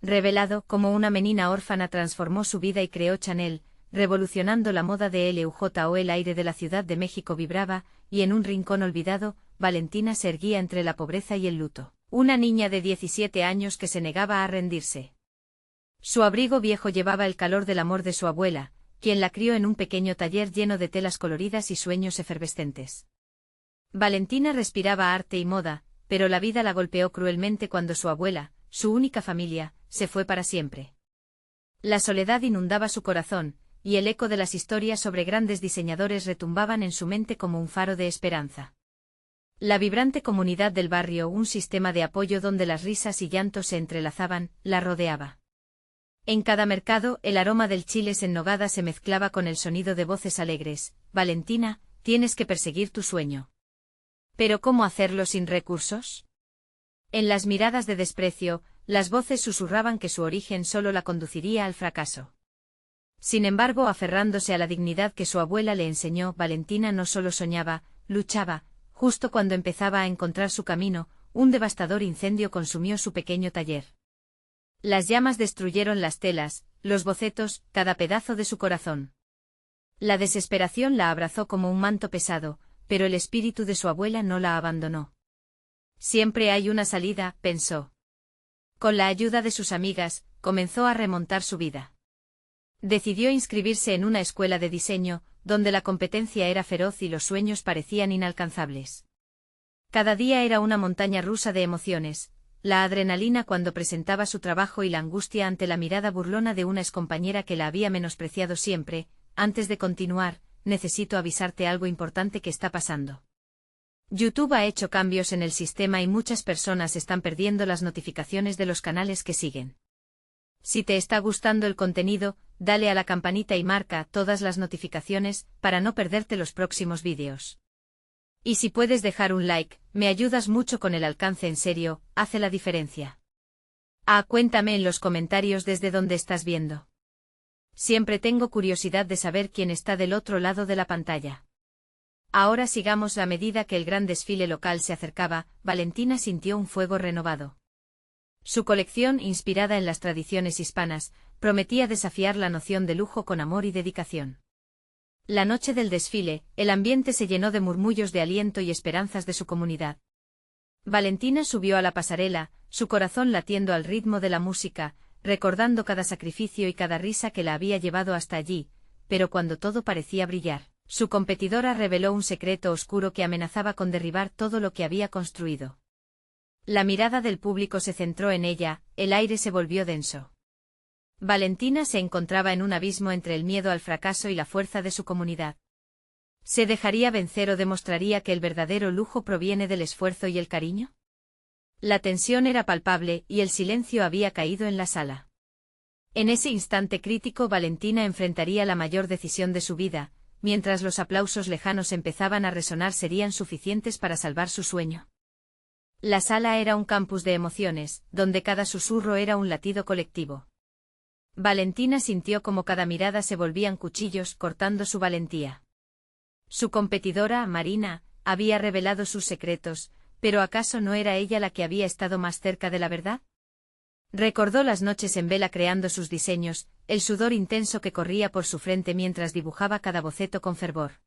Revelado como una menina órfana transformó su vida y creó Chanel, revolucionando la moda de LUJO. El aire de la Ciudad de México vibraba, y en un rincón olvidado, Valentina se erguía entre la pobreza y el luto. Una niña de 17 años que se negaba a rendirse. Su abrigo viejo llevaba el calor del amor de su abuela, quien la crió en un pequeño taller lleno de telas coloridas y sueños efervescentes. Valentina respiraba arte y moda, pero la vida la golpeó cruelmente cuando su abuela, su única familia, se fue para siempre. La soledad inundaba su corazón, y el eco de las historias sobre grandes diseñadores retumbaban en su mente como un faro de esperanza. La vibrante comunidad del barrio, un sistema de apoyo donde las risas y llantos se entrelazaban, la rodeaba. En cada mercado, el aroma del chiles en nogada se mezclaba con el sonido de voces alegres. Valentina, tienes que perseguir tu sueño. ¿Pero cómo hacerlo sin recursos? En las miradas de desprecio, las voces susurraban que su origen solo la conduciría al fracaso. Sin embargo, aferrándose a la dignidad que su abuela le enseñó, Valentina no solo soñaba, luchaba. Justo cuando empezaba a encontrar su camino, un devastador incendio consumió su pequeño taller. Las llamas destruyeron las telas, los bocetos, cada pedazo de su corazón. La desesperación la abrazó como un manto pesado, pero el espíritu de su abuela no la abandonó. Siempre hay una salida, pensó. Con la ayuda de sus amigas, comenzó a remontar su vida. Decidió inscribirse en una escuela de diseño, donde la competencia era feroz y los sueños parecían inalcanzables. Cada día era una montaña rusa de emociones, la adrenalina cuando presentaba su trabajo y la angustia ante la mirada burlona de una excompañera que la había menospreciado siempre. Antes de continuar, necesito avisarte algo importante que está pasando. YouTube ha hecho cambios en el sistema y muchas personas están perdiendo las notificaciones de los canales que siguen. Si te está gustando el contenido, dale a la campanita y marca todas las notificaciones para no perderte los próximos vídeos. Y si puedes dejar un like, me ayudas mucho con el alcance, en serio, hace la diferencia. Cuéntame en los comentarios desde dónde estás viendo. Siempre tengo curiosidad de saber quién está del otro lado de la pantalla. Ahora sigamos. A medida que el gran desfile local se acercaba, Valentina sintió un fuego renovado. Su colección, inspirada en las tradiciones hispanas, prometía desafiar la noción de lujo con amor y dedicación. La noche del desfile, el ambiente se llenó de murmullos de aliento y esperanzas de su comunidad. Valentina subió a la pasarela, su corazón latiendo al ritmo de la música, recordando cada sacrificio y cada risa que la había llevado hasta allí, pero cuando todo parecía brillar, su competidora reveló un secreto oscuro que amenazaba con derribar todo lo que había construido. La mirada del público se centró en ella, el aire se volvió denso. Valentina se encontraba en un abismo entre el miedo al fracaso y la fuerza de su comunidad. ¿Se dejaría vencer o demostraría que el verdadero lujo proviene del esfuerzo y el cariño? La tensión era palpable y el silencio había caído en la sala. En ese instante crítico, Valentina enfrentaría la mayor decisión de su vida. Mientras los aplausos lejanos empezaban a resonar, ¿serían suficientes para salvar su sueño? La sala era un campus de emociones, donde cada susurro era un latido colectivo. Valentina sintió como cada mirada se volvían cuchillos cortando su valentía. Su competidora, Marina, había revelado sus secretos, pero ¿acaso no era ella la que había estado más cerca de la verdad? Recordó las noches en vela creando sus diseños, el sudor intenso que corría por su frente mientras dibujaba cada boceto con fervor.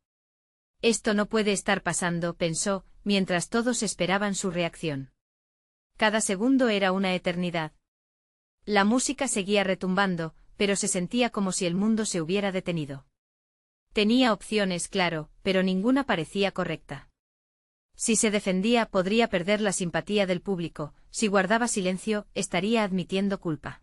Esto no puede estar pasando, pensó, mientras todos esperaban su reacción. Cada segundo era una eternidad. La música seguía retumbando, pero se sentía como si el mundo se hubiera detenido. Tenía opciones, claro, pero ninguna parecía correcta. Si se defendía, podría perder la simpatía del público; si guardaba silencio, estaría admitiendo culpa.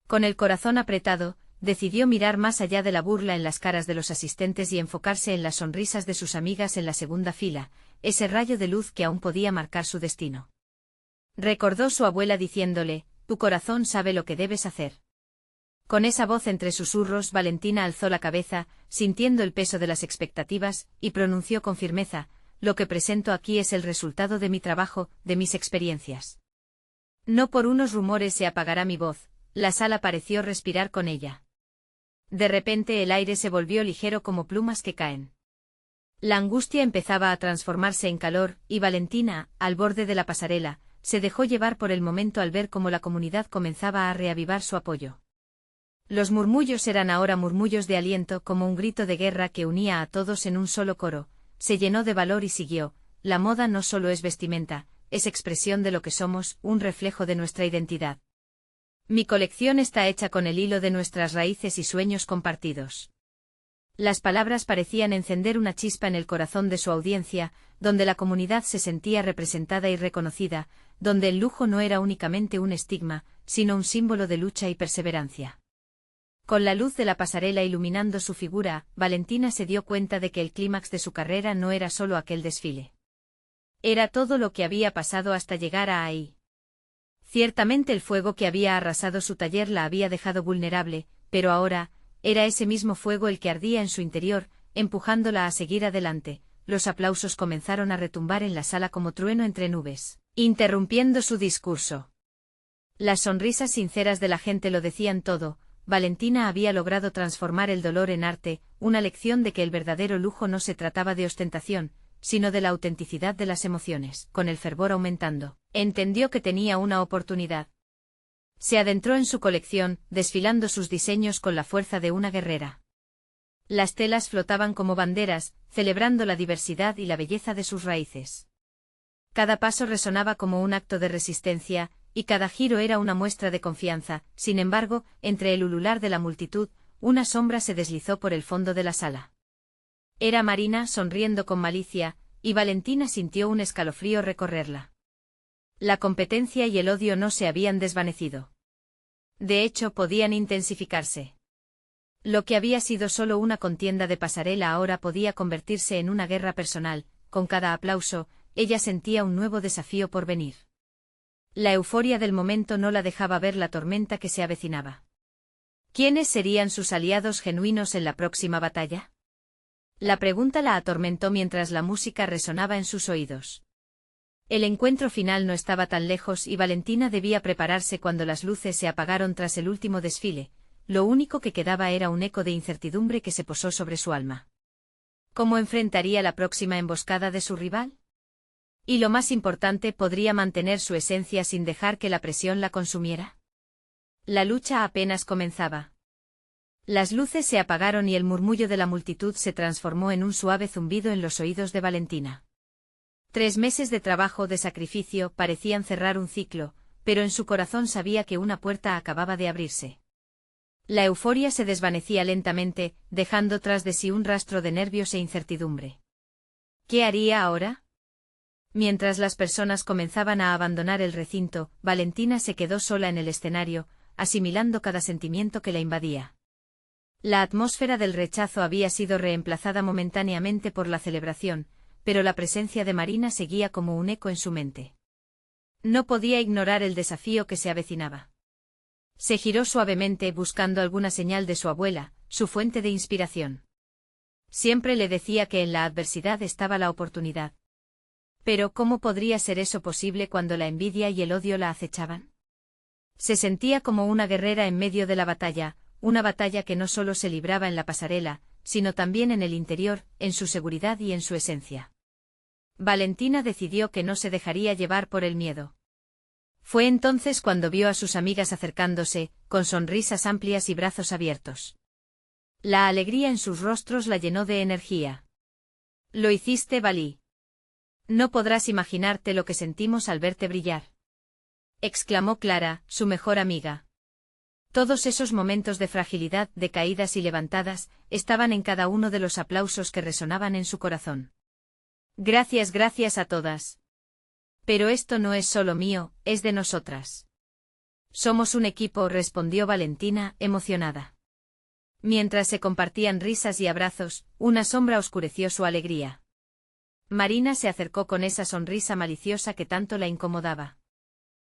Con el corazón apretado, decidió mirar más allá de la burla en las caras de los asistentes y enfocarse en las sonrisas de sus amigas en la segunda fila, ese rayo de luz que aún podía marcar su destino. Recordó su abuela diciéndole: tu corazón sabe lo que debes hacer. Con esa voz entre susurros, Valentina alzó la cabeza, sintiendo el peso de las expectativas, y pronunció con firmeza: lo que presento aquí es el resultado de mi trabajo, de mis experiencias. No por unos rumores se apagará mi voz. La sala pareció respirar con ella. De repente el aire se volvió ligero como plumas que caen. La angustia empezaba a transformarse en calor, y Valentina, al borde de la pasarela, se dejó llevar por el momento al ver cómo la comunidad comenzaba a reavivar su apoyo. Los murmullos eran ahora murmullos de aliento, como un grito de guerra que unía a todos en un solo coro. Se llenó de valor y siguió: la moda no solo es vestimenta, es expresión de lo que somos, un reflejo de nuestra identidad. Mi colección está hecha con el hilo de nuestras raíces y sueños compartidos. Las palabras parecían encender una chispa en el corazón de su audiencia, donde la comunidad se sentía representada y reconocida, donde el lujo no era únicamente un estigma, sino un símbolo de lucha y perseverancia. Con la luz de la pasarela iluminando su figura, Valentina se dio cuenta de que el clímax de su carrera no era solo aquel desfile. Era todo lo que había pasado hasta llegar a ahí. Ciertamente el fuego que había arrasado su taller la había dejado vulnerable, pero ahora, era ese mismo fuego el que ardía en su interior, empujándola a seguir adelante. Los aplausos comenzaron a retumbar en la sala como trueno entre nubes, interrumpiendo su discurso. Las sonrisas sinceras de la gente lo decían todo. Valentina había logrado transformar el dolor en arte, una lección de que el verdadero lujo no se trataba de ostentación, sino de la autenticidad de las emociones. Con el fervor aumentando, entendió que tenía una oportunidad. Se adentró en su colección, desfilando sus diseños con la fuerza de una guerrera. Las telas flotaban como banderas, celebrando la diversidad y la belleza de sus raíces. Cada paso resonaba como un acto de resistencia, y cada giro era una muestra de confianza. Sin embargo, entre el ulular de la multitud, una sombra se deslizó por el fondo de la sala. Era Marina, sonriendo con malicia, y Valentina sintió un escalofrío recorrerla. La competencia y el odio no se habían desvanecido. De hecho, podían intensificarse. Lo que había sido solo una contienda de pasarela ahora podía convertirse en una guerra personal. Con cada aplauso, ella sentía un nuevo desafío por venir. La euforia del momento no la dejaba ver la tormenta que se avecinaba. ¿Quiénes serían sus aliados genuinos en la próxima batalla? La pregunta la atormentó mientras la música resonaba en sus oídos. El encuentro final no estaba tan lejos y Valentina debía prepararse cuando las luces se apagaron tras el último desfile. Lo único que quedaba era un eco de incertidumbre que se posó sobre su alma. ¿Cómo enfrentaría la próxima emboscada de su rival? Y lo más importante, ¿podría mantener su esencia sin dejar que la presión la consumiera? La lucha apenas comenzaba. Las luces se apagaron y el murmullo de la multitud se transformó en un suave zumbido en los oídos de Valentina. 3 meses de trabajo, de sacrificio, parecían cerrar un ciclo, pero en su corazón sabía que una puerta acababa de abrirse. La euforia se desvanecía lentamente, dejando tras de sí un rastro de nervios e incertidumbre. ¿Qué haría ahora? Mientras las personas comenzaban a abandonar el recinto, Valentina se quedó sola en el escenario, asimilando cada sentimiento que la invadía. La atmósfera del rechazo había sido reemplazada momentáneamente por la celebración, pero la presencia de Marina seguía como un eco en su mente. No podía ignorar el desafío que se avecinaba. Se giró suavemente buscando alguna señal de su abuela, su fuente de inspiración. Siempre le decía que en la adversidad estaba la oportunidad. Pero ¿cómo podría ser eso posible cuando la envidia y el odio la acechaban? Se sentía como una guerrera en medio de la batalla, una batalla que no solo se libraba en la pasarela, sino también en el interior, en su seguridad y en su esencia. Valentina decidió que no se dejaría llevar por el miedo. Fue entonces cuando vio a sus amigas acercándose, con sonrisas amplias y brazos abiertos. La alegría en sus rostros la llenó de energía. «Lo hiciste, Valí. No podrás imaginarte lo que sentimos al verte brillar», exclamó Clara, su mejor amiga. Todos esos momentos de fragilidad, de caídas y levantadas, estaban en cada uno de los aplausos que resonaban en su corazón. «Gracias, gracias a todas. Pero esto no es solo mío, es de nosotras. Somos un equipo», respondió Valentina, emocionada. Mientras se compartían risas y abrazos, una sombra oscureció su alegría. Marina se acercó con esa sonrisa maliciosa que tanto la incomodaba.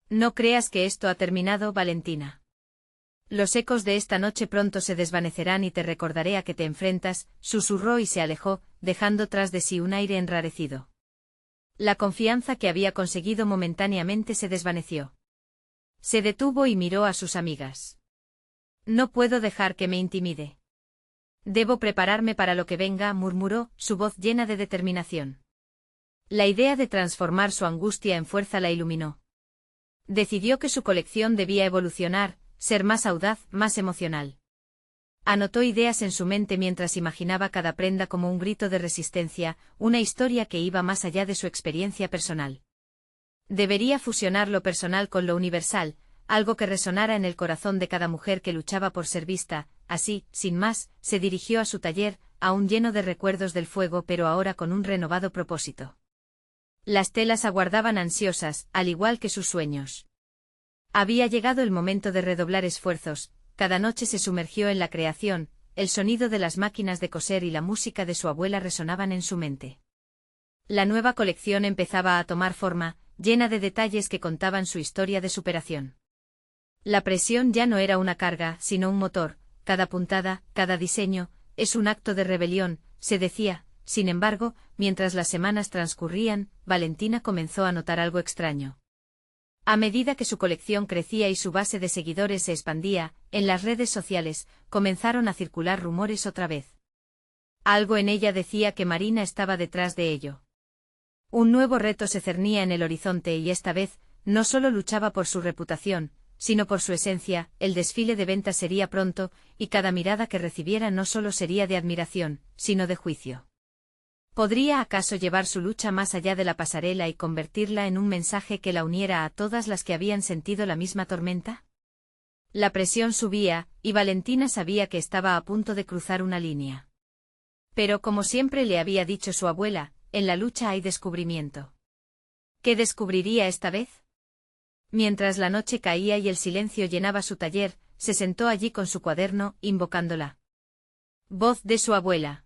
«No creas que esto ha terminado, Valentina. Los ecos de esta noche pronto se desvanecerán y te recordaré a qué te enfrentas», susurró y se alejó, dejando tras de sí un aire enrarecido. La confianza que había conseguido momentáneamente se desvaneció. Se detuvo y miró a sus amigas. «No puedo dejar que me intimide. Debo prepararme para lo que venga», murmuró, su voz llena de determinación. La idea de transformar su angustia en fuerza la iluminó. Decidió que su colección debía evolucionar, ser más audaz, más emocional. Anotó ideas en su mente mientras imaginaba cada prenda como un grito de resistencia, una historia que iba más allá de su experiencia personal. Debería fusionar lo personal con lo universal, algo que resonara en el corazón de cada mujer que luchaba por ser vista. Así, sin más, se dirigió a su taller, aún lleno de recuerdos del fuego pero ahora con un renovado propósito. Las telas aguardaban ansiosas, al igual que sus sueños. Había llegado el momento de redoblar esfuerzos. Cada noche se sumergió en la creación, el sonido de las máquinas de coser y la música de su abuela resonaban en su mente. La nueva colección empezaba a tomar forma, llena de detalles que contaban su historia de superación. La presión ya no era una carga, sino un motor. Cada puntada, cada diseño, es un acto de rebelión, se decía. Sin embargo, mientras las semanas transcurrían, Valentina comenzó a notar algo extraño. A medida que su colección crecía y su base de seguidores se expandía, en las redes sociales, comenzaron a circular rumores otra vez. Algo en ella decía que Marina estaba detrás de ello. Un nuevo reto se cernía en el horizonte y esta vez, no solo luchaba por su reputación, sino por su esencia. El desfile de ventas sería pronto, y cada mirada que recibiera no solo sería de admiración, sino de juicio. ¿Podría acaso llevar su lucha más allá de la pasarela y convertirla en un mensaje que la uniera a todas las que habían sentido la misma tormenta? La presión subía, y Valentina sabía que estaba a punto de cruzar una línea. Pero como siempre le había dicho su abuela, en la lucha hay descubrimiento. ¿Qué descubriría esta vez? Mientras la noche caía y el silencio llenaba su taller, se sentó allí con su cuaderno, invocando la voz de su abuela.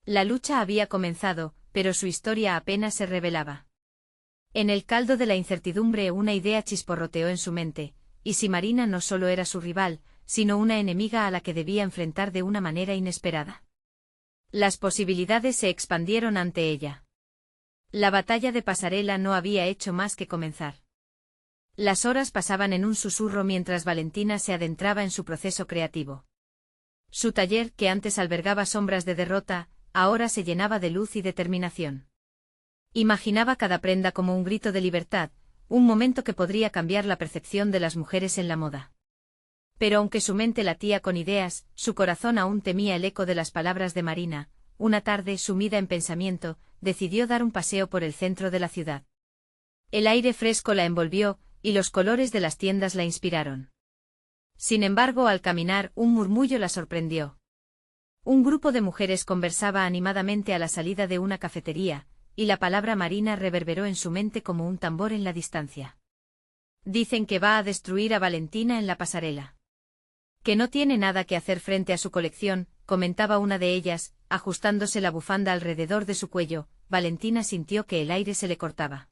La lucha había comenzado, pero su historia apenas se revelaba. En el caldo de la incertidumbre una idea chisporroteó en su mente, y si Marina no solo era su rival, sino una enemiga a la que debía enfrentar de una manera inesperada. Las posibilidades se expandieron ante ella. La batalla de pasarela no había hecho más que comenzar. Las horas pasaban en un susurro mientras Valentina se adentraba en su proceso creativo. Su taller, que antes albergaba sombras de derrota, ahora se llenaba de luz y determinación. Imaginaba cada prenda como un grito de libertad, un momento que podría cambiar la percepción de las mujeres en la moda. Pero aunque su mente latía con ideas, su corazón aún temía el eco de las palabras de Marina. Una tarde, sumida en pensamiento, decidió dar un paseo por el centro de la ciudad. El aire fresco la envolvió, y los colores de las tiendas la inspiraron. Sin embargo, al caminar, un murmullo la sorprendió. Un grupo de mujeres conversaba animadamente a la salida de una cafetería, y la palabra Marina reverberó en su mente como un tambor en la distancia. Dicen que va a destruir a Valentina en la pasarela. Que no tiene nada que hacer frente a su colección, comentaba una de ellas, ajustándose la bufanda alrededor de su cuello. Valentina sintió que el aire se le cortaba.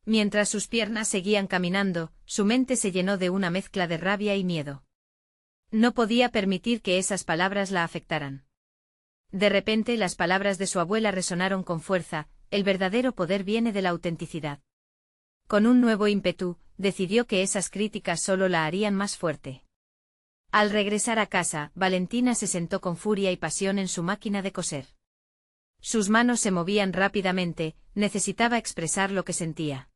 Mientras sus piernas seguían caminando, su mente se llenó de una mezcla de rabia y miedo. No podía permitir que esas palabras la afectaran. De repente las palabras de su abuela resonaron con fuerza. El verdadero poder viene de la autenticidad. Con un nuevo ímpetu, decidió que esas críticas solo la harían más fuerte. Al regresar a casa, Valentina se sentó con furia y pasión en su máquina de coser. Sus manos se movían rápidamente, necesitaba expresar lo que sentía.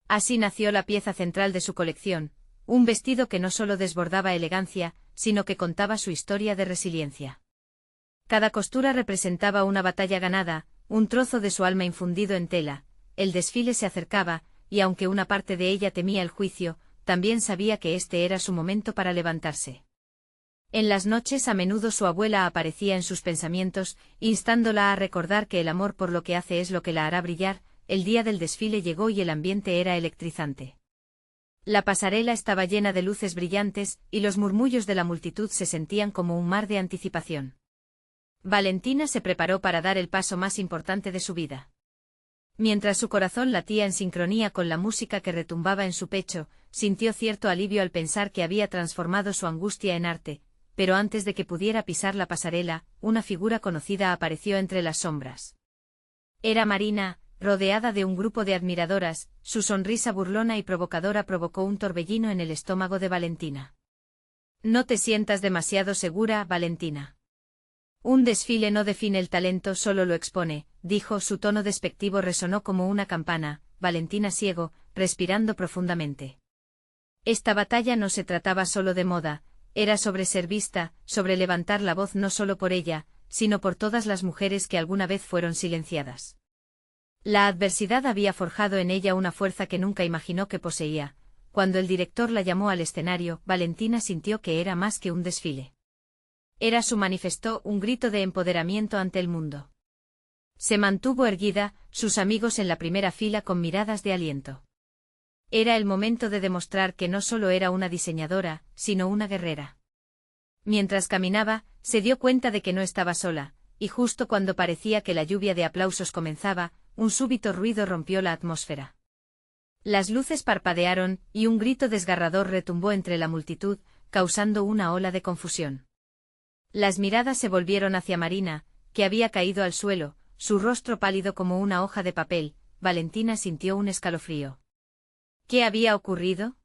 Así nació la pieza central de su colección, un vestido que no solo desbordaba elegancia, sino que contaba su historia de resiliencia. Cada costura representaba una batalla ganada, un trozo de su alma infundido en tela. El desfile se acercaba, y aunque una parte de ella temía el juicio, también sabía que este era su momento para levantarse. En las noches a menudo su abuela aparecía en sus pensamientos, instándola a recordar que el amor por lo que hace es lo que la hará brillar. El día del desfile llegó y el ambiente era electrizante. La pasarela estaba llena de luces brillantes, y los murmullos de la multitud se sentían como un mar de anticipación. Valentina se preparó para dar el paso más importante de su vida. Mientras su corazón latía en sincronía con la música que retumbaba en su pecho, sintió cierto alivio al pensar que había transformado su angustia en arte, pero antes de que pudiera pisar la pasarela, una figura conocida apareció entre las sombras. Era Marina, rodeada de un grupo de admiradoras. Su sonrisa burlona y provocadora provocó un torbellino en el estómago de Valentina. No te sientas demasiado segura, Valentina. Un desfile no define el talento, solo lo expone, dijo. Su tono despectivo resonó como una campana. Valentina ciego, respirando profundamente. Esta batalla no se trataba solo de moda, era sobre ser vista, sobre levantar la voz no solo por ella, sino por todas las mujeres que alguna vez fueron silenciadas. La adversidad había forjado en ella una fuerza que nunca imaginó que poseía. Cuando el director la llamó al escenario, Valentina sintió que era más que un desfile. Era su manifiesto, un grito de empoderamiento ante el mundo. Se mantuvo erguida, sus amigos en la primera fila con miradas de aliento. Era el momento de demostrar que no solo era una diseñadora, sino una guerrera. Mientras caminaba, se dio cuenta de que no estaba sola, y justo cuando parecía que la lluvia de aplausos comenzaba, un súbito ruido rompió la atmósfera. Las luces parpadearon, y un grito desgarrador retumbó entre la multitud, causando una ola de confusión. Las miradas se volvieron hacia Marina, que había caído al suelo, su rostro pálido como una hoja de papel. Valentina sintió un escalofrío. ¿Qué había ocurrido?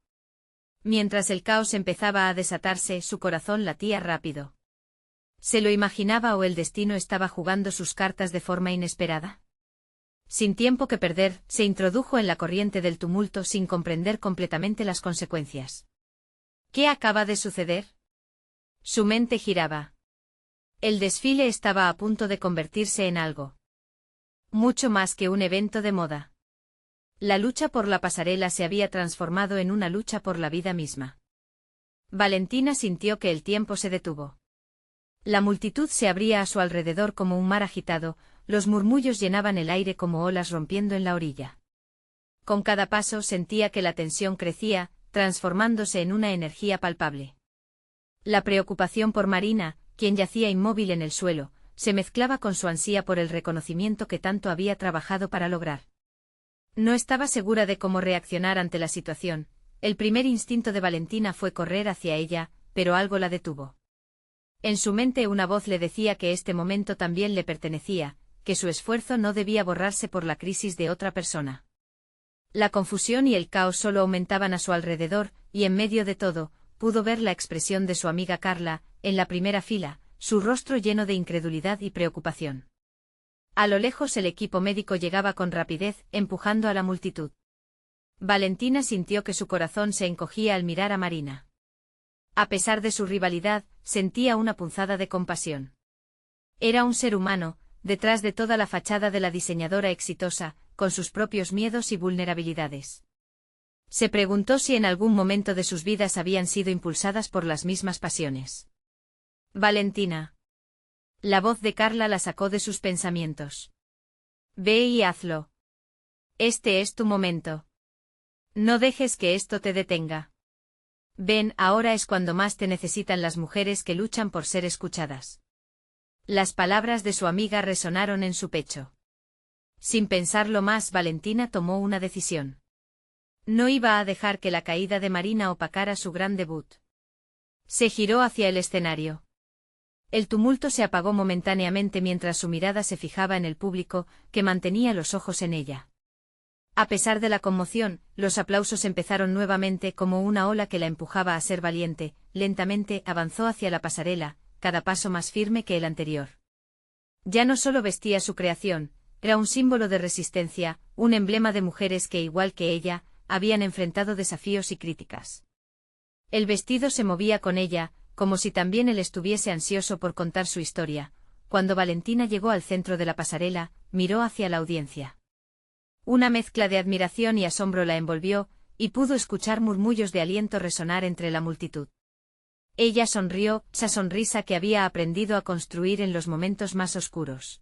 Mientras el caos empezaba a desatarse, su corazón latía rápido. ¿Se lo imaginaba o el destino estaba jugando sus cartas de forma inesperada? Sin tiempo que perder, se introdujo en la corriente del tumulto sin comprender completamente las consecuencias. ¿Qué acaba de suceder? Su mente giraba. El desfile estaba a punto de convertirse en algo mucho más que un evento de moda. La lucha por la pasarela se había transformado en una lucha por la vida misma. Valentina sintió que el tiempo se detuvo. La multitud se abría a su alrededor como un mar agitado, los murmullos llenaban el aire como olas rompiendo en la orilla. Con cada paso sentía que la tensión crecía, transformándose en una energía palpable. La preocupación por Marina, quien yacía inmóvil en el suelo, se mezclaba con su ansia por el reconocimiento que tanto había trabajado para lograr. No estaba segura de cómo reaccionar ante la situación. El primer instinto de Valentina fue correr hacia ella, pero algo la detuvo. En su mente una voz le decía que este momento también le pertenecía, que su esfuerzo no debía borrarse por la crisis de otra persona. La confusión y el caos solo aumentaban a su alrededor, y en medio de todo, pudo ver la expresión de su amiga Carla, en la primera fila, su rostro lleno de incredulidad y preocupación. A lo lejos el equipo médico llegaba con rapidez, empujando a la multitud. Valentina sintió que su corazón se encogía al mirar a Marina. A pesar de su rivalidad, sentía una punzada de compasión. Era un ser humano, detrás de toda la fachada de la diseñadora exitosa, con sus propios miedos y vulnerabilidades. Se preguntó si en algún momento de sus vidas habían sido impulsadas por las mismas pasiones. Valentina. La voz de Carla la sacó de sus pensamientos. Ve y hazlo. Este es tu momento. No dejes que esto te detenga. Ven, ahora es cuando más te necesitan las mujeres que luchan por ser escuchadas. Las palabras de su amiga resonaron en su pecho. Sin pensarlo más, Valentina tomó una decisión. No iba a dejar que la caída de Marina opacara su gran debut. Se giró hacia el escenario. El tumulto se apagó momentáneamente mientras su mirada se fijaba en el público, que mantenía los ojos en ella. A pesar de la conmoción, los aplausos empezaron nuevamente como una ola que la empujaba a ser valiente. Lentamente avanzó hacia la pasarela, cada paso más firme que el anterior. Ya no solo vestía su creación, era un símbolo de resistencia, un emblema de mujeres que, igual que ella, habían enfrentado desafíos y críticas. El vestido se movía con ella, como si también él estuviese ansioso por contar su historia. Cuando Valentina llegó al centro de la pasarela, miró hacia la audiencia. Una mezcla de admiración y asombro la envolvió, y pudo escuchar murmullos de aliento resonar entre la multitud. Ella sonrió, esa sonrisa que había aprendido a construir en los momentos más oscuros.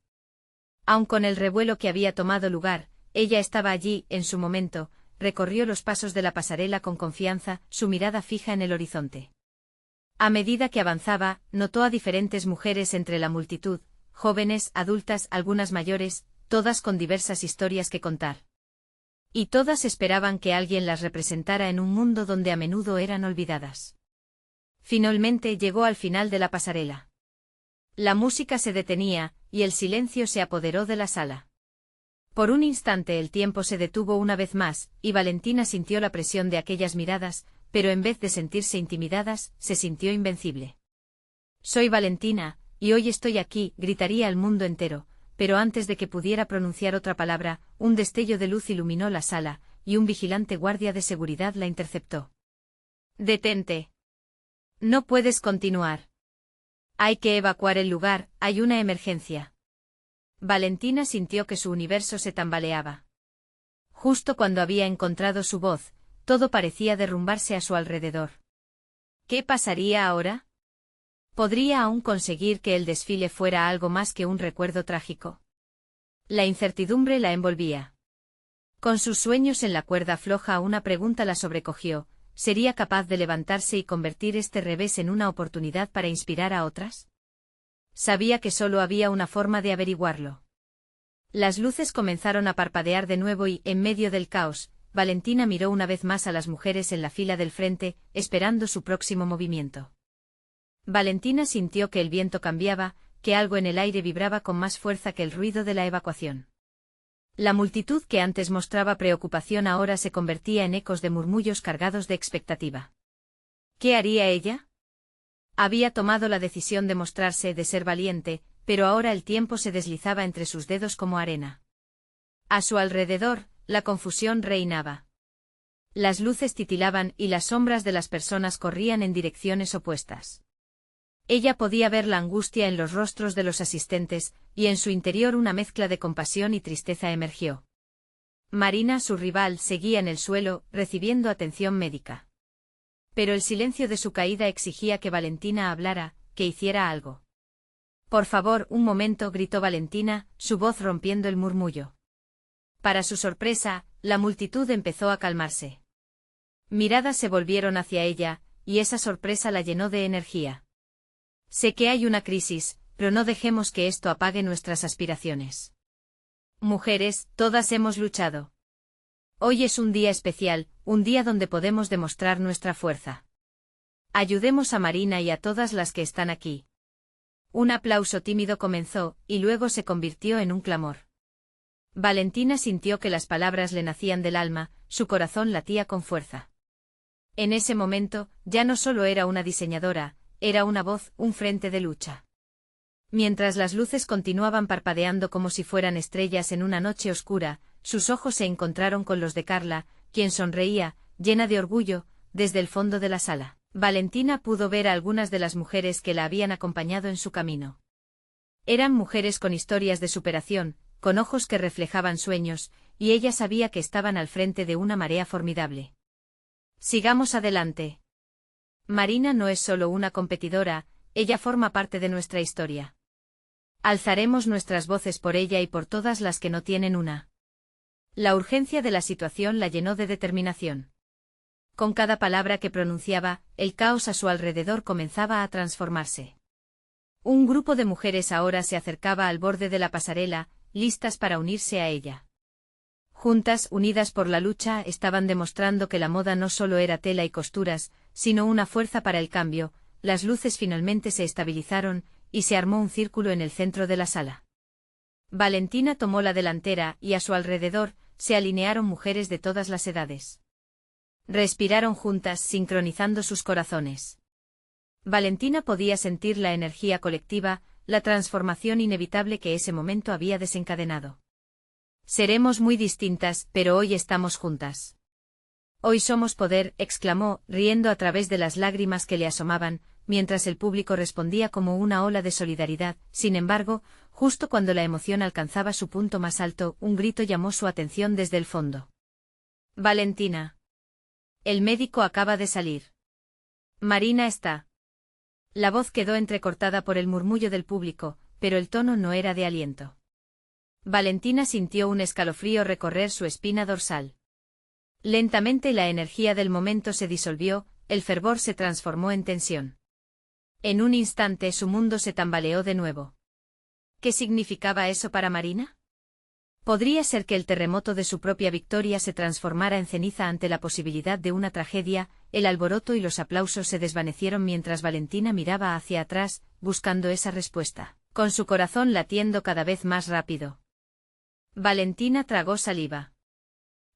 Aun con el revuelo que había tomado lugar, ella estaba allí, en su momento, recorrió los pasos de la pasarela con confianza, su mirada fija en el horizonte. A medida que avanzaba, notó a diferentes mujeres entre la multitud, jóvenes, adultas, algunas mayores, todas con diversas historias que contar. Y todas esperaban que alguien las representara en un mundo donde a menudo eran olvidadas. Finalmente llegó al final de la pasarela. La música se detenía, y el silencio se apoderó de la sala. Por un instante el tiempo se detuvo una vez más, y Valentina sintió la presión de aquellas miradas, pero en vez de sentirse intimidadas, se sintió invencible. Soy Valentina, y hoy estoy aquí, gritaría al mundo entero, pero antes de que pudiera pronunciar otra palabra, un destello de luz iluminó la sala, y un vigilante guardia de seguridad la interceptó. «Detente. No puedes continuar. Hay que evacuar el lugar, hay una emergencia». Valentina sintió que su universo se tambaleaba. Justo cuando había encontrado su voz, todo parecía derrumbarse a su alrededor. ¿Qué pasaría ahora? ¿Podría aún conseguir que el desfile fuera algo más que un recuerdo trágico? La incertidumbre la envolvía. Con sus sueños en la cuerda floja, una pregunta la sobrecogió: ¿sería capaz de levantarse y convertir este revés en una oportunidad para inspirar a otras? Sabía que solo había una forma de averiguarlo. Las luces comenzaron a parpadear de nuevo y, en medio del caos, Valentina miró una vez más a las mujeres en la fila del frente, esperando su próximo movimiento. Valentina sintió que el viento cambiaba, que algo en el aire vibraba con más fuerza que el ruido de la evacuación. La multitud que antes mostraba preocupación ahora se convertía en ecos de murmullos cargados de expectativa. ¿Qué haría ella? Había tomado la decisión de mostrarse, de ser valiente, pero ahora el tiempo se deslizaba entre sus dedos como arena. A su alrededor, la confusión reinaba. Las luces titilaban y las sombras de las personas corrían en direcciones opuestas. Ella podía ver la angustia en los rostros de los asistentes, y en su interior una mezcla de compasión y tristeza emergió. Marina, su rival, seguía en el suelo, recibiendo atención médica. Pero el silencio de su caída exigía que Valentina hablara, que hiciera algo. «Por favor, un momento», gritó Valentina, su voz rompiendo el murmullo. Para su sorpresa, la multitud empezó a calmarse. Miradas se volvieron hacia ella, y esa sorpresa la llenó de energía. «Sé que hay una crisis, pero no dejemos que esto apague nuestras aspiraciones. Mujeres, todas hemos luchado. Hoy es un día especial, un día donde podemos demostrar nuestra fuerza. Ayudemos a Marina y a todas las que están aquí». Un aplauso tímido comenzó, y luego se convirtió en un clamor. Valentina sintió que las palabras le nacían del alma, su corazón latía con fuerza. En ese momento, ya no solo era una diseñadora, era una voz, un frente de lucha. Mientras las luces continuaban parpadeando como si fueran estrellas en una noche oscura, sus ojos se encontraron con los de Carla, quien sonreía, llena de orgullo, desde el fondo de la sala. Valentina pudo ver a algunas de las mujeres que la habían acompañado en su camino. Eran mujeres con historias de superación, con ojos que reflejaban sueños, y ella sabía que estaban al frente de una marea formidable. «Sigamos adelante. Marina no es solo una competidora, ella forma parte de nuestra historia. Alzaremos nuestras voces por ella y por todas las que no tienen una». La urgencia de la situación la llenó de determinación. Con cada palabra que pronunciaba, el caos a su alrededor comenzaba a transformarse. Un grupo de mujeres ahora se acercaba al borde de la pasarela, listas para unirse a ella. Juntas, unidas por la lucha, estaban demostrando que la moda no solo era tela y costuras, sino una fuerza para el cambio. Las luces finalmente se estabilizaron, y se armó un círculo en el centro de la sala. Valentina tomó la delantera, y a su alrededor, se alinearon mujeres de todas las edades. Respiraron juntas, sincronizando sus corazones. Valentina podía sentir la energía colectiva, la transformación inevitable que ese momento había desencadenado. «Seremos muy distintas, pero hoy estamos juntas. Hoy somos poder», exclamó, riendo a través de las lágrimas que le asomaban, mientras el público respondía como una ola de solidaridad. Sin embargo, justo cuando la emoción alcanzaba su punto más alto, un grito llamó su atención desde el fondo. «Valentina. El médico acaba de salir. Marina está». La voz quedó entrecortada por el murmullo del público, pero el tono no era de aliento. Valentina sintió un escalofrío recorrer su espina dorsal. Lentamente la energía del momento se disolvió, el fervor se transformó en tensión. En un instante su mundo se tambaleó de nuevo. ¿Qué significaba eso para Marina? Podría ser que el terremoto de su propia victoria se transformara en ceniza ante la posibilidad de una tragedia. El alboroto y los aplausos se desvanecieron mientras Valentina miraba hacia atrás, buscando esa respuesta, con su corazón latiendo cada vez más rápido. Valentina tragó saliva.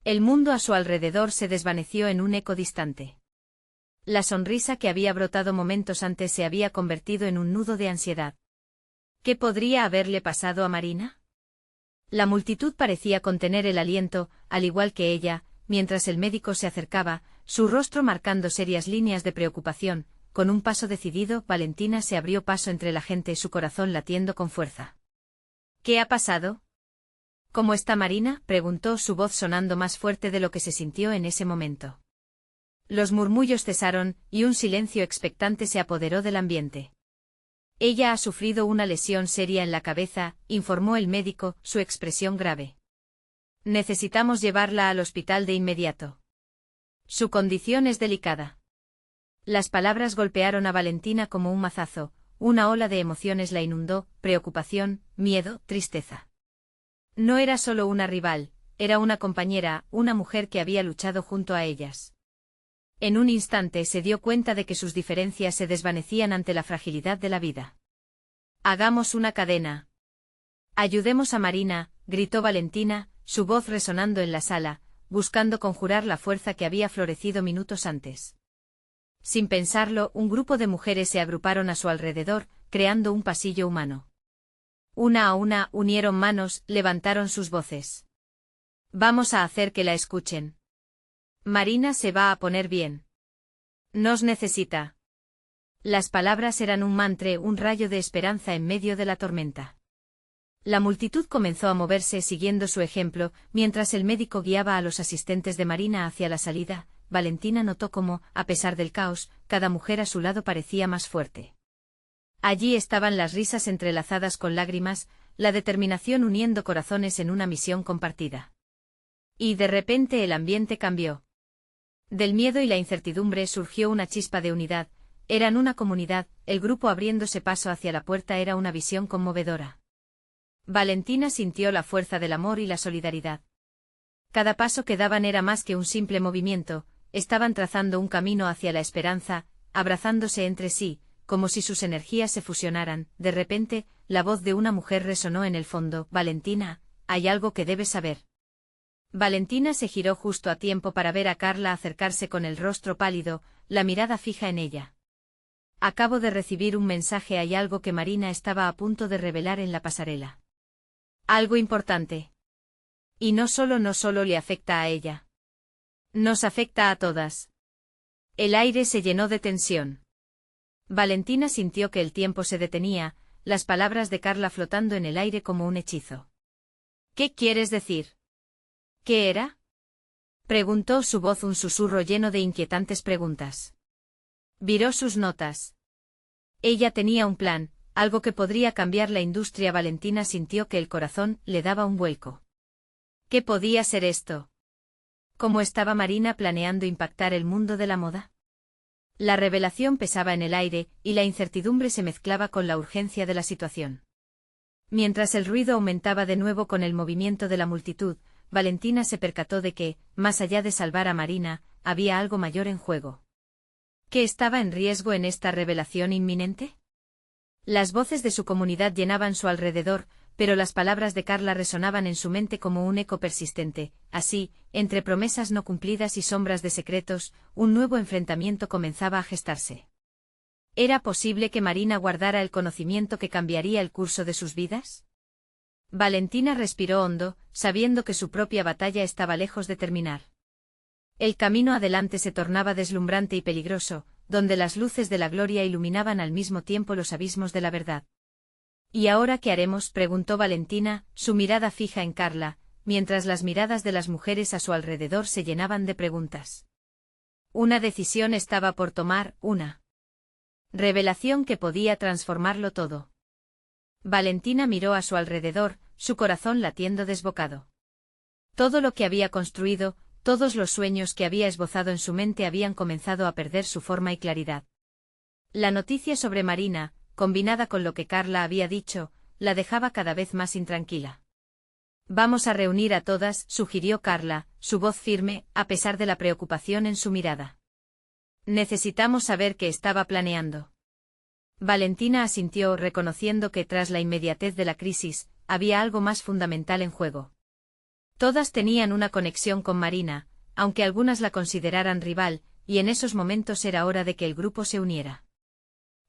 El mundo a su alrededor se desvaneció en un eco distante. La sonrisa que había brotado momentos antes se había convertido en un nudo de ansiedad. ¿Qué podría haberle pasado a Marina? La multitud parecía contener el aliento, al igual que ella, mientras el médico se acercaba, su rostro marcando serias líneas de preocupación. Con un paso decidido, Valentina se abrió paso entre la gente, su corazón latiendo con fuerza. ¿Qué ha pasado? ¿Cómo está Marina?, preguntó, su voz sonando más fuerte de lo que se sintió en ese momento. Los murmullos cesaron, y un silencio expectante se apoderó del ambiente. Ella ha sufrido una lesión seria en la cabeza, informó el médico, su expresión grave. Necesitamos llevarla al hospital de inmediato. Su condición es delicada. Las palabras golpearon a Valentina como un mazazo, una ola de emociones la inundó, preocupación, miedo, tristeza. No era solo una rival, era una compañera, una mujer que había luchado junto a ellas. En un instante se dio cuenta de que sus diferencias se desvanecían ante la fragilidad de la vida. Hagamos una cadena. Ayudemos a Marina, gritó Valentina, su voz resonando en la sala, buscando conjurar la fuerza que había florecido minutos antes. Sin pensarlo, un grupo de mujeres se agruparon a su alrededor, creando un pasillo humano. Una a una, unieron manos, levantaron sus voces. Vamos a hacer que la escuchen. Marina se va a poner bien. Nos necesita. Las palabras eran un mantra, un rayo de esperanza en medio de la tormenta. La multitud comenzó a moverse siguiendo su ejemplo, mientras el médico guiaba a los asistentes de Marina hacia la salida. Valentina notó cómo, a pesar del caos, cada mujer a su lado parecía más fuerte. Allí estaban las risas entrelazadas con lágrimas, la determinación uniendo corazones en una misión compartida. Y de repente el ambiente cambió. Del miedo y la incertidumbre surgió una chispa de unidad, eran una comunidad, el grupo abriéndose paso hacia la puerta era una visión conmovedora. Valentina sintió la fuerza del amor y la solidaridad. Cada paso que daban era más que un simple movimiento, estaban trazando un camino hacia la esperanza, abrazándose entre sí, como si sus energías se fusionaran. De repente, la voz de una mujer resonó en el fondo. Valentina, hay algo que debes saber. Valentina se giró justo a tiempo para ver a Carla acercarse con el rostro pálido, la mirada fija en ella. Acabo de recibir un mensaje, hay algo que Marina estaba a punto de revelar en la pasarela. Algo importante. Y no solo le afecta a ella. Nos afecta a todas. El aire se llenó de tensión. Valentina sintió que el tiempo se detenía, las palabras de Carla flotando en el aire como un hechizo. ¿Qué quieres decir? ¿Qué era? Preguntó, su voz un susurro lleno de inquietantes preguntas. Viró sus notas. Ella tenía un plan, algo que podría cambiar la industria. Valentina sintió que el corazón le daba un vuelco. ¿Qué podía ser esto? ¿Cómo estaba Marina planeando impactar el mundo de la moda? La revelación pesaba en el aire, y la incertidumbre se mezclaba con la urgencia de la situación. Mientras el ruido aumentaba de nuevo con el movimiento de la multitud, Valentina se percató de que, más allá de salvar a Marina, había algo mayor en juego. ¿Qué estaba en riesgo en esta revelación inminente? Las voces de su comunidad llenaban su alrededor, pero las palabras de Carla resonaban en su mente como un eco persistente. Así, entre promesas no cumplidas y sombras de secretos, un nuevo enfrentamiento comenzaba a gestarse. ¿Era posible que Marina guardara el conocimiento que cambiaría el curso de sus vidas? Valentina respiró hondo, sabiendo que su propia batalla estaba lejos de terminar. El camino adelante se tornaba deslumbrante y peligroso, donde las luces de la gloria iluminaban al mismo tiempo los abismos de la verdad. ¿Y ahora qué haremos?, preguntó Valentina, su mirada fija en Carla, mientras las miradas de las mujeres a su alrededor se llenaban de preguntas. Una decisión estaba por tomar, una revelación que podía transformarlo todo. Valentina miró a su alrededor, su corazón latiendo desbocado. Todo lo que había construido, todos los sueños que había esbozado en su mente habían comenzado a perder su forma y claridad. La noticia sobre Marina, combinada con lo que Carla había dicho, la dejaba cada vez más intranquila. Vamos a reunir a todas, sugirió Carla, su voz firme, a pesar de la preocupación en su mirada. Necesitamos saber qué estaba planeando. Valentina asintió, reconociendo que tras la inmediatez de la crisis, había algo más fundamental en juego. Todas tenían una conexión con Marina, aunque algunas la consideraran rival, y en esos momentos era hora de que el grupo se uniera.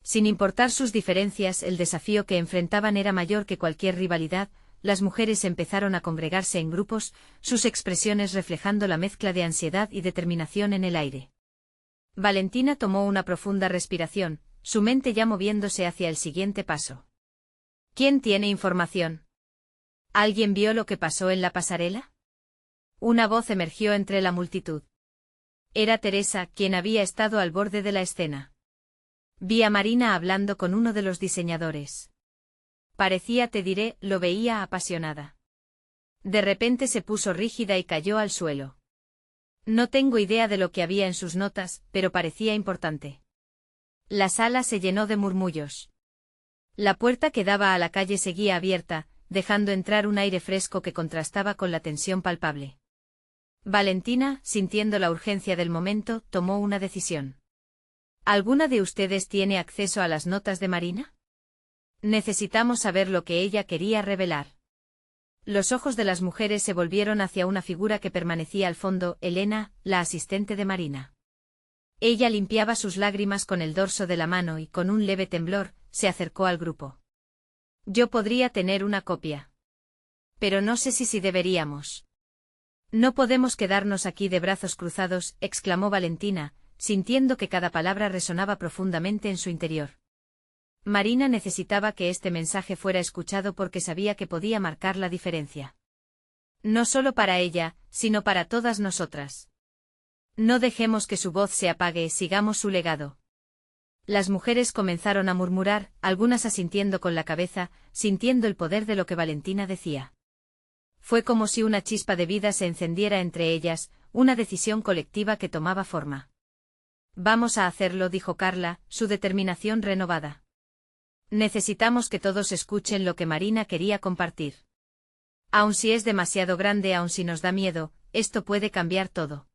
Sin importar sus diferencias, el desafío que enfrentaban era mayor que cualquier rivalidad, las mujeres empezaron a congregarse en grupos, sus expresiones reflejando la mezcla de ansiedad y determinación en el aire. Valentina tomó una profunda respiración, su mente ya moviéndose hacia el siguiente paso. ¿Quién tiene información? ¿Alguien vio lo que pasó en la pasarela? Una voz emergió entre la multitud. Era Teresa, quien había estado al borde de la escena. Vi a Marina hablando con uno de los diseñadores. Parecía, te diré, lo veía apasionada. De repente se puso rígida y cayó al suelo. No tengo idea de lo que había en sus notas, pero parecía importante. La sala se llenó de murmullos. La puerta que daba a la calle seguía abierta, dejando entrar un aire fresco que contrastaba con la tensión palpable. Valentina, sintiendo la urgencia del momento, tomó una decisión. ¿Alguna de ustedes tiene acceso a las notas de Marina? Necesitamos saber lo que ella quería revelar. Los ojos de las mujeres se volvieron hacia una figura que permanecía al fondo, Elena, la asistente de Marina. Ella limpiaba sus lágrimas con el dorso de la mano y con un leve temblor, se acercó al grupo. Yo podría tener una copia. Pero no sé si deberíamos. No podemos quedarnos aquí de brazos cruzados, exclamó Valentina, sintiendo que cada palabra resonaba profundamente en su interior. Marina necesitaba que este mensaje fuera escuchado porque sabía que podía marcar la diferencia. No solo para ella, sino para todas nosotras. No dejemos que su voz se apague, sigamos su legado. Las mujeres comenzaron a murmurar, algunas asintiendo con la cabeza, sintiendo el poder de lo que Valentina decía. Fue como si una chispa de vida se encendiera entre ellas, una decisión colectiva que tomaba forma. Vamos a hacerlo, dijo Carla, su determinación renovada. Necesitamos que todos escuchen lo que Marina quería compartir. Aun si es demasiado grande, aun si nos da miedo, esto puede cambiar todo.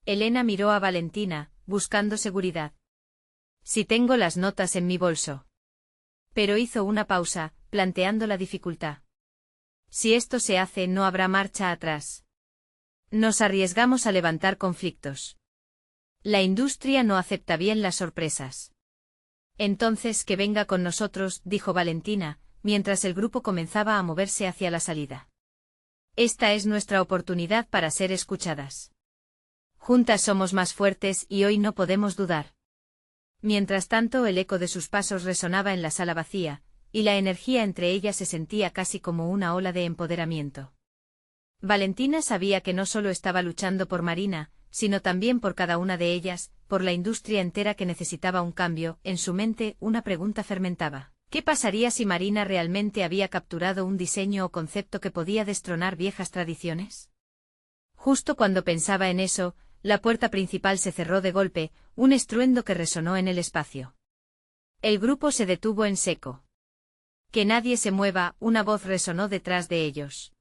Elena miró a Valentina, buscando seguridad. Si tengo las notas en mi bolso. Pero hizo una pausa, planteando la dificultad. Si esto se hace, no habrá marcha atrás. Nos arriesgamos a levantar conflictos. La industria no acepta bien las sorpresas. Entonces que venga con nosotros, dijo Valentina, mientras el grupo comenzaba a moverse hacia la salida. Esta es nuestra oportunidad para ser escuchadas. Juntas somos más fuertes y hoy no podemos dudar. Mientras tanto, el eco de sus pasos resonaba en la sala vacía, y la energía entre ellas se sentía casi como una ola de empoderamiento. Valentina sabía que no solo estaba luchando por Marina, sino también por cada una de ellas, por la industria entera que necesitaba un cambio. En su mente, una pregunta fermentaba. ¿Qué pasaría si Marina realmente había capturado un diseño o concepto que podía destronar viejas tradiciones? Justo cuando pensaba en eso, la puerta principal se cerró de golpe, un estruendo que resonó en el espacio. El grupo se detuvo en seco. Que nadie se mueva, una voz resonó detrás de ellos.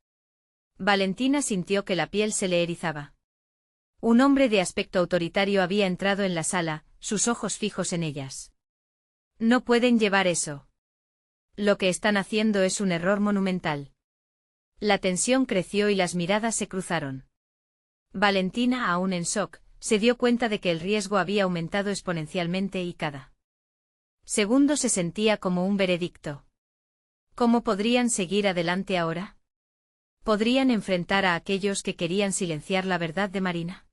Valentina sintió que la piel se le erizaba. Un hombre de aspecto autoritario había entrado en la sala, sus ojos fijos en ellas. No pueden llevar eso. Lo que están haciendo es un error monumental. La tensión creció y las miradas se cruzaron. Valentina, aún en shock, se dio cuenta de que el riesgo había aumentado exponencialmente y cada segundo se sentía como un veredicto. ¿Cómo podrían seguir adelante ahora? ¿Podrían enfrentar a aquellos que querían silenciar la verdad de Marina?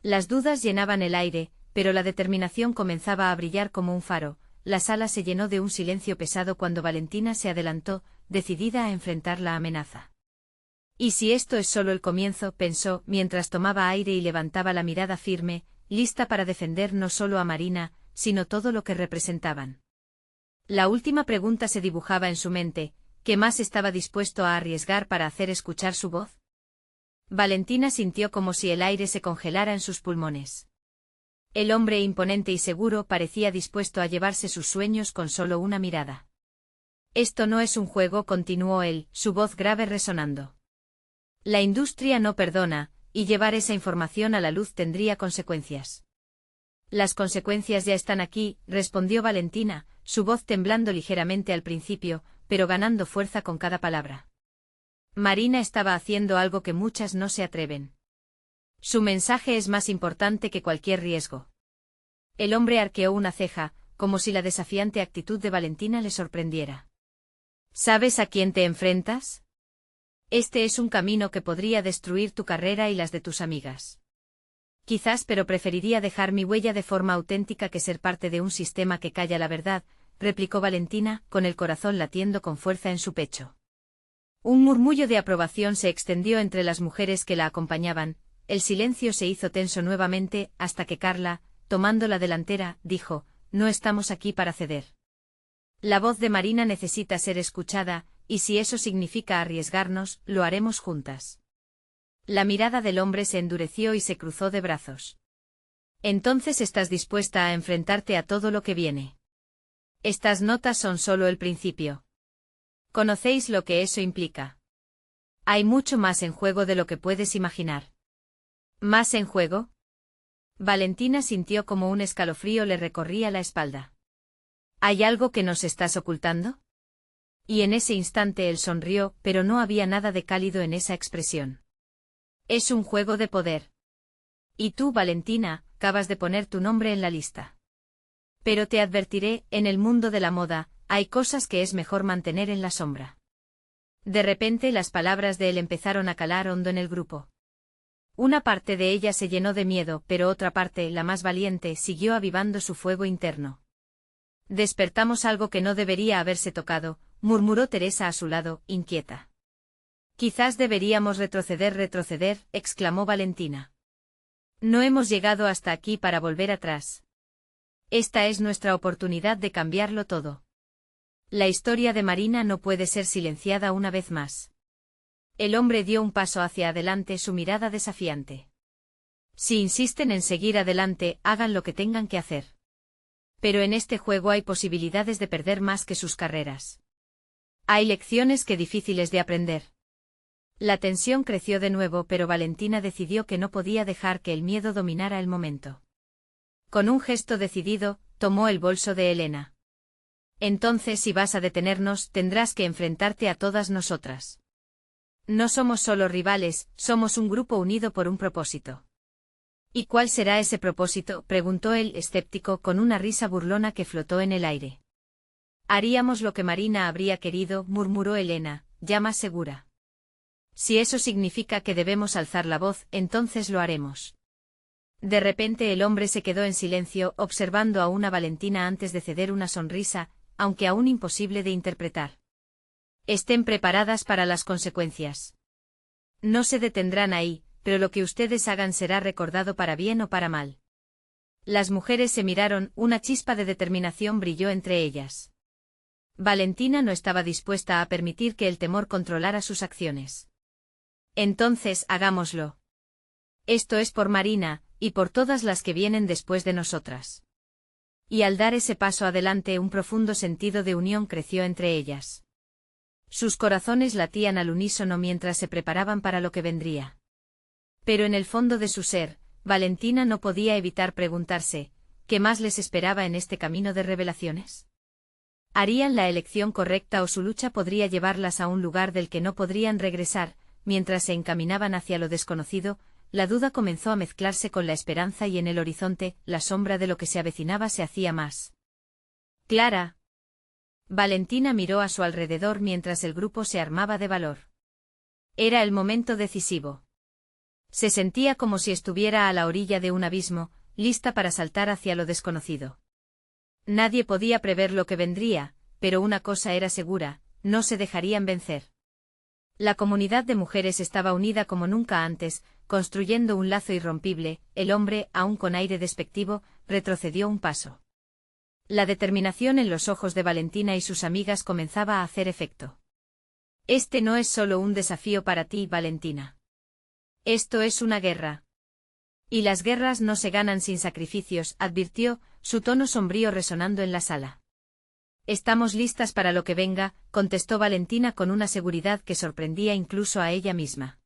Las dudas llenaban el aire, pero la determinación comenzaba a brillar como un faro. La sala se llenó de un silencio pesado cuando Valentina se adelantó, decidida a enfrentar la amenaza. Y si esto es solo el comienzo, pensó, mientras tomaba aire y levantaba la mirada firme, lista para defender no solo a Marina, sino todo lo que representaban. La última pregunta se dibujaba en su mente: ¿qué más estaba dispuesto a arriesgar para hacer escuchar su voz? Valentina sintió como si el aire se congelara en sus pulmones. El hombre imponente y seguro parecía dispuesto a llevarse sus sueños con solo una mirada. Esto no es un juego, continuó él, su voz grave resonando. La industria no perdona, y llevar esa información a la luz tendría consecuencias. Las consecuencias ya están aquí, respondió Valentina, su voz temblando ligeramente al principio, pero ganando fuerza con cada palabra. Marina estaba haciendo algo que muchas no se atreven. Su mensaje es más importante que cualquier riesgo. El hombre arqueó una ceja, como si la desafiante actitud de Valentina le sorprendiera. ¿Sabes a quién te enfrentas? Este es un camino que podría destruir tu carrera y las de tus amigas. Quizás, pero preferiría dejar mi huella de forma auténtica que ser parte de un sistema que calla la verdad, replicó Valentina, con el corazón latiendo con fuerza en su pecho. Un murmullo de aprobación se extendió entre las mujeres que la acompañaban, el silencio se hizo tenso nuevamente, hasta que Carla, tomando la delantera, dijo, no estamos aquí para ceder. La voz de Marina necesita ser escuchada, y si eso significa arriesgarnos, lo haremos juntas. La mirada del hombre se endureció y se cruzó de brazos. Entonces estás dispuesta a enfrentarte a todo lo que viene. Estas notas son solo el principio. ¿Conocéis lo que eso implica? Hay mucho más en juego de lo que puedes imaginar. ¿Más en juego? Valentina sintió como un escalofrío le recorría la espalda. ¿Hay algo que nos estás ocultando? Y en ese instante él sonrió, pero no había nada de cálido en esa expresión. Es un juego de poder. Y tú, Valentina, acabas de poner tu nombre en la lista. Pero te advertiré, en el mundo de la moda, hay cosas que es mejor mantener en la sombra. De repente las palabras de él empezaron a calar hondo en el grupo. Una parte de ella se llenó de miedo, pero otra parte, la más valiente, siguió avivando su fuego interno. Despertamos algo que no debería haberse tocado, murmuró Teresa a su lado, inquieta. Quizás deberíamos retroceder, exclamó Valentina. No hemos llegado hasta aquí para volver atrás. Esta es nuestra oportunidad de cambiarlo todo. La historia de Marina no puede ser silenciada una vez más. El hombre dio un paso hacia adelante, su mirada desafiante. Si insisten en seguir adelante, hagan lo que tengan que hacer. Pero en este juego hay posibilidades de perder más que sus carreras. Hay lecciones que difíciles de aprender. La tensión creció de nuevo, pero Valentina decidió que no podía dejar que el miedo dominara el momento. Con un gesto decidido, tomó el bolso de Elena. Entonces, si vas a detenernos, tendrás que enfrentarte a todas nosotras. No somos solo rivales, somos un grupo unido por un propósito. ¿Y cuál será ese propósito?, preguntó el escéptico con una risa burlona que flotó en el aire. Haríamos lo que Marina habría querido, murmuró Elena, ya más segura. Si eso significa que debemos alzar la voz, entonces lo haremos. De repente el hombre se quedó en silencio, observando a una Valentina antes de ceder una sonrisa, aunque aún imposible de interpretar. Estén preparadas para las consecuencias. No se detendrán ahí, pero lo que ustedes hagan será recordado para bien o para mal. Las mujeres se miraron, una chispa de determinación brilló entre ellas. Valentina no estaba dispuesta a permitir que el temor controlara sus acciones. Entonces, hagámoslo. Esto es por Marina, y por todas las que vienen después de nosotras. Y al dar ese paso adelante, un profundo sentido de unión creció entre ellas. Sus corazones latían al unísono mientras se preparaban para lo que vendría. Pero en el fondo de su ser, Valentina no podía evitar preguntarse, ¿qué más les esperaba en este camino de revelaciones? ¿Harían la elección correcta o su lucha podría llevarlas a un lugar del que no podrían regresar? Mientras se encaminaban hacia lo desconocido, la duda comenzó a mezclarse con la esperanza y en el horizonte, la sombra de lo que se avecinaba se hacía más clara. Valentina miró a su alrededor mientras el grupo se armaba de valor. Era el momento decisivo. Se sentía como si estuviera a la orilla de un abismo, lista para saltar hacia lo desconocido. Nadie podía prever lo que vendría, pero una cosa era segura, no se dejarían vencer. La comunidad de mujeres estaba unida como nunca antes, construyendo un lazo irrompible. El hombre, aún con aire despectivo, retrocedió un paso. La determinación en los ojos de Valentina y sus amigas comenzaba a hacer efecto. Este no es solo un desafío para ti, Valentina. Esto es una guerra. Y las guerras no se ganan sin sacrificios, advirtió, su tono sombrío resonando en la sala. Estamos listas para lo que venga, contestó Valentina con una seguridad que sorprendía incluso a ella misma.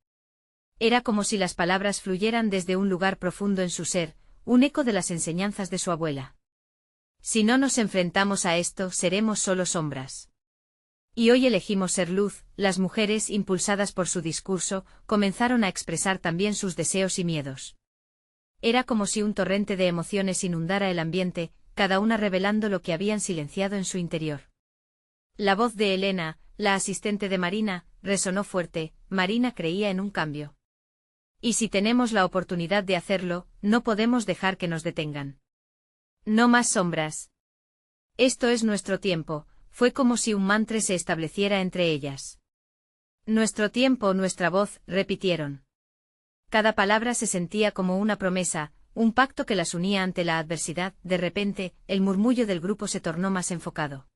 Era como si las palabras fluyeran desde un lugar profundo en su ser, un eco de las enseñanzas de su abuela. Si no nos enfrentamos a esto, seremos solo sombras. Y hoy elegimos ser luz. Las mujeres, impulsadas por su discurso, comenzaron a expresar también sus deseos y miedos. Era como si un torrente de emociones inundara el ambiente, cada una revelando lo que habían silenciado en su interior. La voz de Elena, la asistente de Marina, resonó fuerte. Marina creía en un cambio. Y si tenemos la oportunidad de hacerlo, no podemos dejar que nos detengan. No más sombras. Esto es nuestro tiempo. Fue como si un mantra se estableciera entre ellas. Nuestro tiempo, nuestra voz, repitieron. Cada palabra se sentía como una promesa, un pacto que las unía ante la adversidad. De repente, el murmullo del grupo se tornó más enfocado.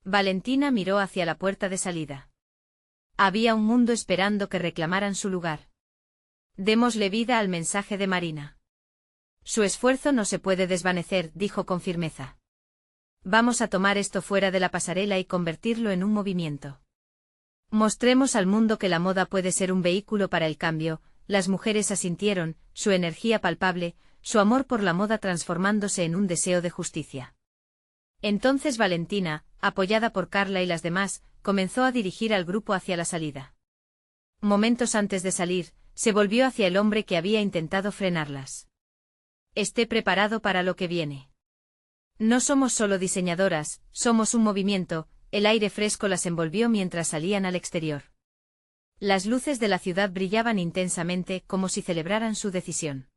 Valentina miró hacia la puerta de salida. Había un mundo esperando que reclamaran su lugar. Démosle vida al mensaje de Marina. Su esfuerzo no se puede desvanecer, dijo con firmeza. Vamos a tomar esto fuera de la pasarela y convertirlo en un movimiento. Mostremos al mundo que la moda puede ser un vehículo para el cambio. Las mujeres asintieron, su energía palpable, su amor por la moda transformándose en un deseo de justicia. Entonces Valentina, apoyada por Carla y las demás, comenzó a dirigir al grupo hacia la salida. Momentos antes de salir, se volvió hacia el hombre que había intentado frenarlas. Esté preparado para lo que viene. No somos solo diseñadoras, somos un movimiento. El aire fresco las envolvió mientras salían al exterior. Las luces de la ciudad brillaban intensamente, como si celebraran su decisión.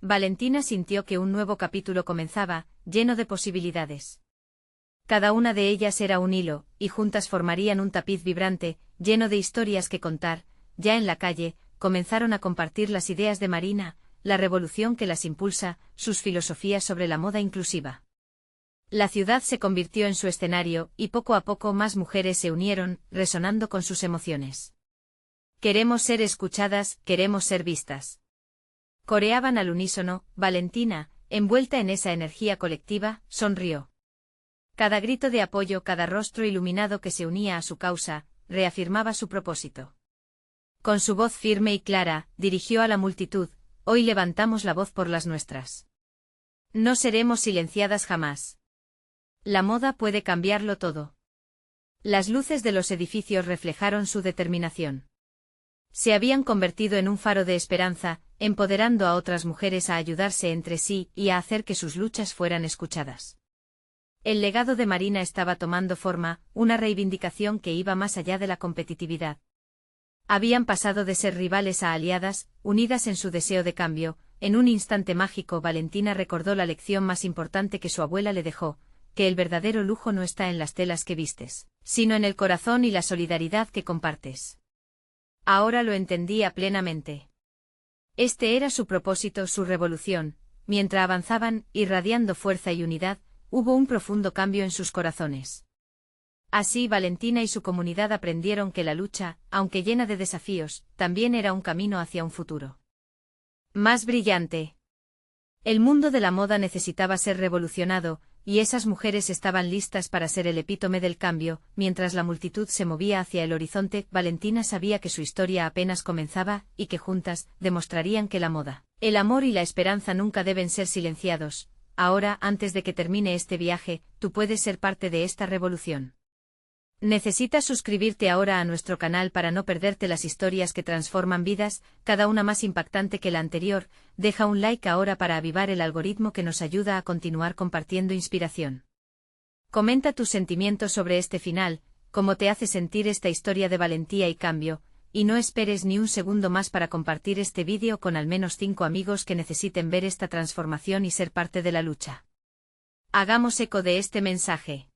Valentina sintió que un nuevo capítulo comenzaba, lleno de posibilidades. Cada una de ellas era un hilo, y juntas formarían un tapiz vibrante, lleno de historias que contar. Ya en la calle, comenzaron a compartir las ideas de Marina, la revolución que las impulsa, sus filosofías sobre la moda inclusiva. La ciudad se convirtió en su escenario, y poco a poco más mujeres se unieron, resonando con sus emociones. Queremos ser escuchadas, queremos ser vistas. Coreaban al unísono. Valentina, envuelta en esa energía colectiva, sonrió. Cada grito de apoyo, cada rostro iluminado que se unía a su causa, reafirmaba su propósito. Con su voz firme y clara, dirigió a la multitud: hoy levantamos la voz por las nuestras. No seremos silenciadas jamás. La moda puede cambiarlo todo. Las luces de los edificios reflejaron su determinación. Se habían convertido en un faro de esperanza, empoderando a otras mujeres a ayudarse entre sí y a hacer que sus luchas fueran escuchadas. El legado de Marina estaba tomando forma, una reivindicación que iba más allá de la competitividad. Habían pasado de ser rivales a aliadas, unidas en su deseo de cambio. En un instante mágico Valentina recordó la lección más importante que su abuela le dejó, que el verdadero lujo no está en las telas que vistes, sino en el corazón y la solidaridad que compartes. Ahora lo entendía plenamente. Este era su propósito, su revolución. Mientras avanzaban, irradiando fuerza y unidad, hubo un profundo cambio en sus corazones. Así Valentina y su comunidad aprendieron que la lucha, aunque llena de desafíos, también era un camino hacia un futuro más brillante. El mundo de la moda necesitaba ser revolucionado, y esas mujeres estaban listas para ser el epítome del cambio. Mientras la multitud se movía hacia el horizonte, Valentina sabía que su historia apenas comenzaba, y que juntas, demostrarían que la moda, el amor y la esperanza nunca deben ser silenciados. Ahora, antes de que termine este viaje, tú puedes ser parte de esta revolución. Necesitas suscribirte ahora a nuestro canal para no perderte las historias que transforman vidas, cada una más impactante que la anterior. Deja un like ahora para avivar el algoritmo que nos ayuda a continuar compartiendo inspiración. Comenta tus sentimientos sobre este final, cómo te hace sentir esta historia de valentía y cambio, y no esperes ni un segundo más para compartir este vídeo con al menos 5 amigos que necesiten ver esta transformación y ser parte de la lucha. Hagamos eco de este mensaje.